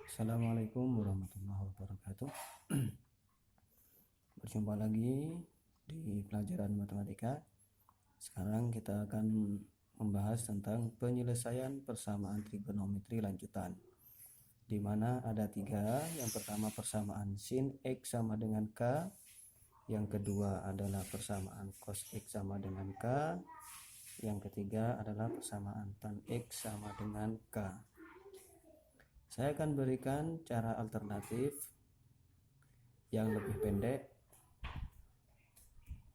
Assalamualaikum warahmatullahi wabarakatuh. Berjumpa lagi di pelajaran matematika. Sekarang kita akan membahas tentang penyelesaian persamaan trigonometri lanjutan, di mana ada tiga. Yang pertama persamaan sin X sama dengan K, yang kedua adalah persamaan cos X sama dengan K, yang ketiga adalah persamaan tan X sama dengan K. Saya akan berikan cara alternatif yang lebih pendek,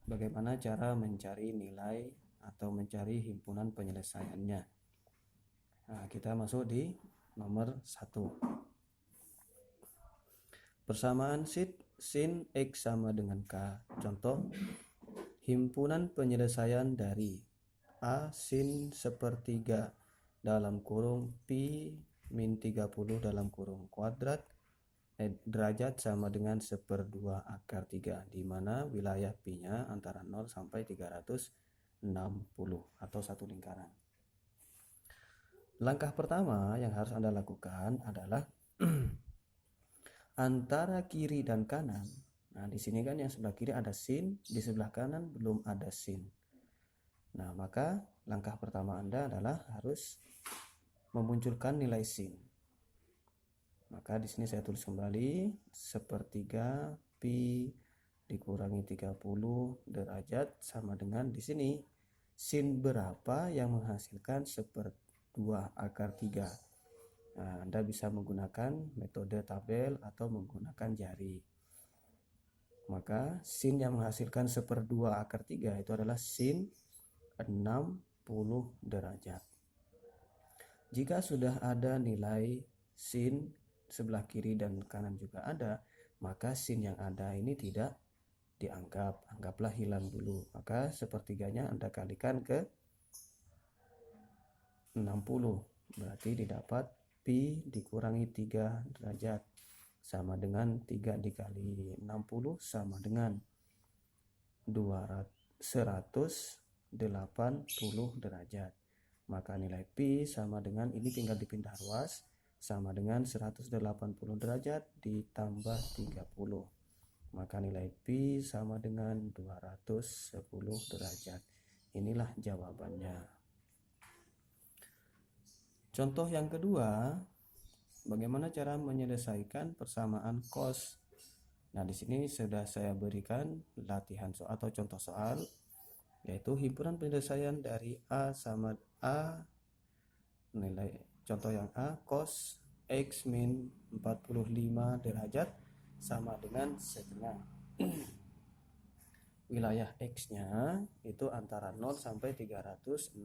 bagaimana cara mencari nilai atau mencari himpunan penyelesaiannya. Nah, kita masuk di nomor 1. Persamaan sin X sama dengan K. Contoh, himpunan penyelesaian dari A sin sepertiga dalam kurung pi min 30 dalam kurung kuadrat derajat sama dengan 1/2 akar 3, di mana wilayah pi-nya antara 0 sampai 360 atau satu lingkaran. Langkah pertama yang harus Anda lakukan adalah antara kiri dan kanan. Nah, di sini kan yang sebelah kiri ada sin, di sebelah kanan belum ada sin. Nah, maka langkah pertama Anda adalah harus memunculkan nilai sin. Maka di sini saya tulis kembali 1/3 pi dikurangi 30 derajat sama dengan di sini sin berapa yang menghasilkan 1/2 akar 3. Nah, Anda bisa menggunakan metode tabel atau menggunakan jari. Maka sin yang menghasilkan 1/2 akar 3 itu adalah sin 60 derajat. Jika sudah ada nilai sin sebelah kiri dan kanan juga ada, maka sin yang ada ini tidak dianggap, anggaplah hilang dulu. Maka sepertiganya Anda kalikan ke 60, berarti didapat pi dikurangi 3 derajat sama dengan 3 dikali 60 sama dengan 180 derajat. Maka nilai pi sama dengan, ini tinggal dipindah ruas, sama dengan 180 derajat ditambah 30. Maka nilai pi sama dengan 210 derajat. Inilah jawabannya. Contoh yang kedua, bagaimana cara menyelesaikan persamaan cos. Nah, di sini sudah saya berikan latihan soal atau contoh soal, yaitu himpunan penyelesaian dari A sama A, nilai contoh yang A, cos X min 45 derajat sama dengan setengah. Wilayah X-nya itu antara 0 sampai 360.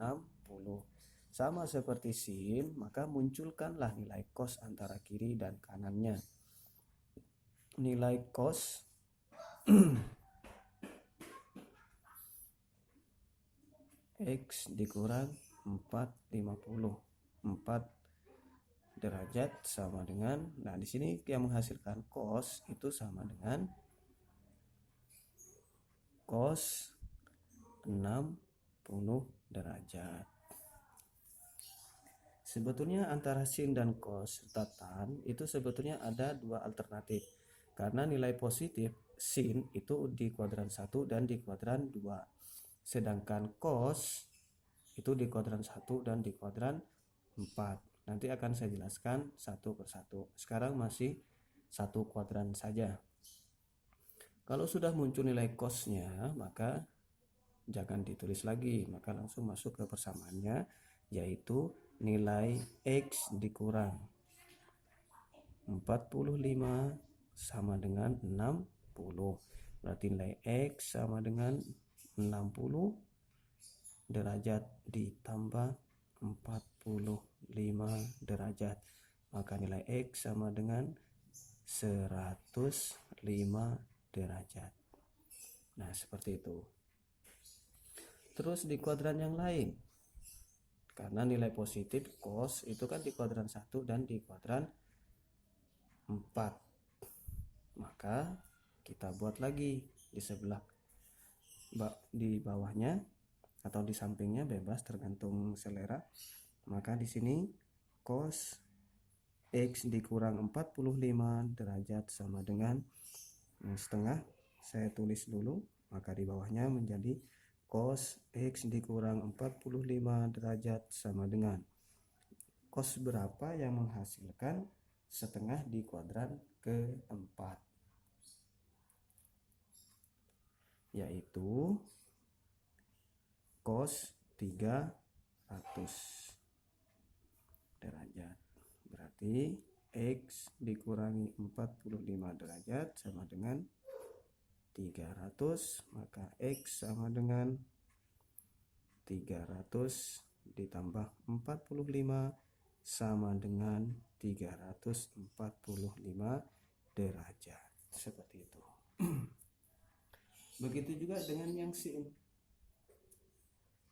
Sama seperti sin, maka munculkanlah nilai cos antara kiri dan kanannya. Nilai cos X dikurang 450, 4 derajat sama dengan, nah di sini yang menghasilkan cos itu sama dengan cos 60 derajat. Sebetulnya antara sin dan cos serta tan itu sebetulnya ada dua alternatif. Karena nilai positif sin itu di kuadran 1 dan di kuadran 2. Sedangkan cos itu di kuadran 1 dan di kuadran 4. Nanti akan saya jelaskan satu persatu. Sekarang masih satu kuadran saja. Kalau sudah muncul nilai cosnya, maka jangan ditulis lagi, maka langsung masuk ke persamaannya, yaitu nilai X dikurang 45 sama dengan 60. Berarti nilai X sama dengan 60 derajat ditambah 45 derajat. Maka nilai X sama dengan 105 derajat. Nah, seperti itu. Terus di kuadran yang lain, karena nilai positif cos itu kan di kuadran 1 dan di kuadran 4. Maka kita buat lagi di sebelah di bawahnya atau di sampingnya, bebas tergantung selera. Maka di sini cos X dikurang 45 derajat sama dengan setengah. Saya tulis dulu, maka di bawahnya menjadi cos X dikurang 45 derajat sama dengan cos berapa yang menghasilkan setengah di kuadran keempat, yaitu cos 300 derajat. Berarti X dikurangi 45 derajat sama dengan 300, maka X sama dengan 300 ditambah 45 sama dengan 345 derajat. Seperti itu. Begitu juga dengan yang sin.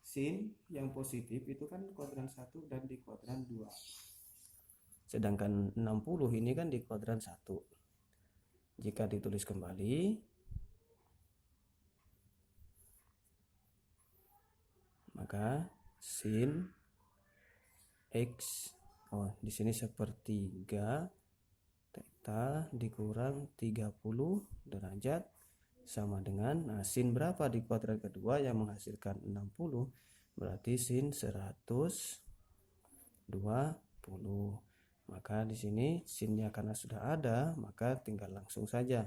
Sin yang positif itu kan kuadran 1 dan di kuadran 2. Sedangkan 60 ini kan di kuadran 1. Jika ditulis kembali, maka sin X, di sini sepertiga theta dikurang 30 derajat sama dengan, sin berapa di kuadran kedua yang menghasilkan 60, berarti sin 120. Maka di sini sinnya karena sudah ada, maka tinggal langsung saja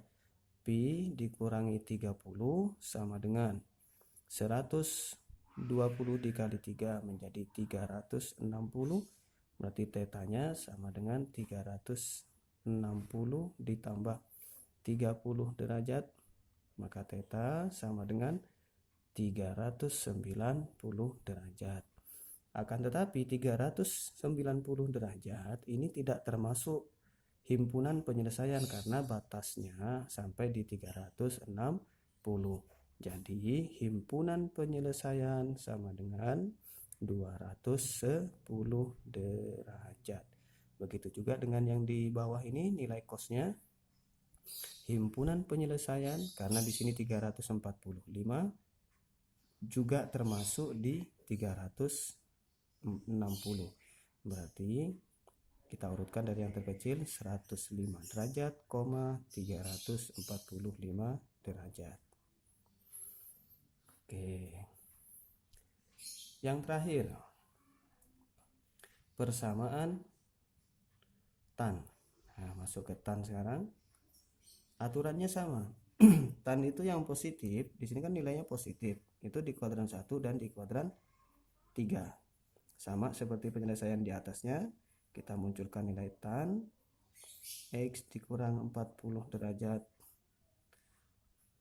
pi dikurangi 30 sama dengan 120 dikali 3 menjadi 360, berarti tetanya sama dengan 360 ditambah 30 derajat, maka theta sama dengan 390 derajat. Akan tetapi 390 derajat ini tidak termasuk himpunan penyelesaian karena batasnya sampai di 360. Jadi himpunan penyelesaian sama dengan 210 derajat. Begitu juga dengan yang di bawah ini, nilai cosnya himpunan penyelesaian karena di sini 345 juga termasuk di 360. Berarti kita urutkan dari yang terkecil 105 derajat, 345 derajat. Oke. Yang terakhir, persamaan tan. Nah, masuk ke tan sekarang. Aturannya sama. Tan itu yang positif, di sini kan nilainya positif. Itu di kuadran 1 dan di kuadran 3. Sama seperti penyelesaian di atasnya, kita munculkan nilai tan X dikurang 40 derajat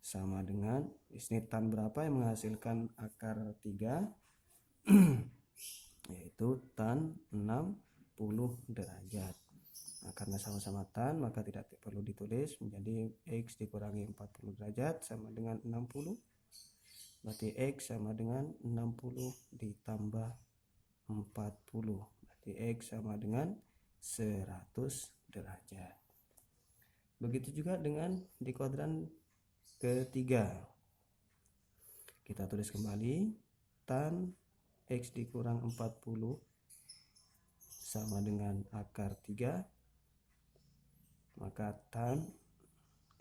sama dengan, di sini tan berapa yang menghasilkan akar 3, yaitu tan 60 derajat. Nah, karena sama-sama tan, maka tidak perlu ditulis, menjadi X dikurangi 40 derajat sama dengan 60. Berarti X sama dengan 60 ditambah 40. Berarti X sama dengan 100 derajat. Begitu juga dengan di kuadran ketiga. Kita tulis kembali, tan X dikurang 40 sama dengan akar 3. Maka tan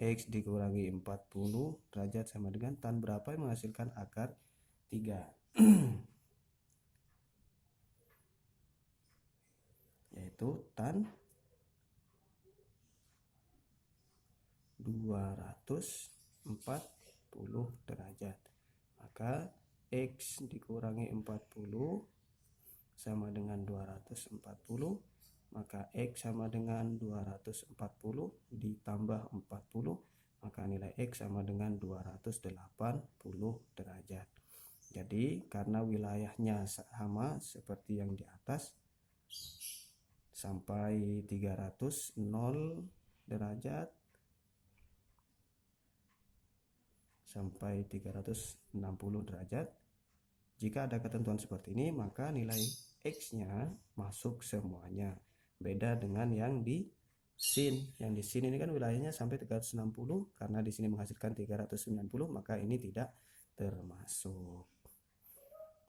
X dikurangi 40 derajat sama dengan tan berapa yang menghasilkan akar 3. Yaitu tan 240 derajat. Maka X dikurangi 40 sama dengan 240, maka X sama dengan 240 ditambah 40, maka nilai X sama dengan 280 derajat. Jadi karena wilayahnya sama seperti yang di atas, sampai 300 0 derajat sampai 360 derajat. Jika ada ketentuan seperti ini, maka nilai X-nya masuk semuanya. Beda dengan yang di sin. Yang di sin ini kan wilayahnya sampai 360, karena di sini menghasilkan 390, maka ini tidak termasuk.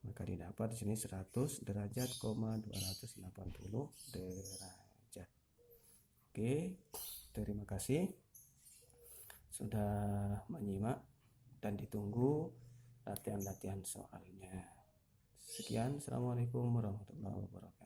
Maka didapat di sini 100 derajat, 280 derajat. Oke, terima kasih sudah menyimak dan ditunggu latihan-latihan soalnya. Sekian, assalamualaikum warahmatullahi wabarakatuh.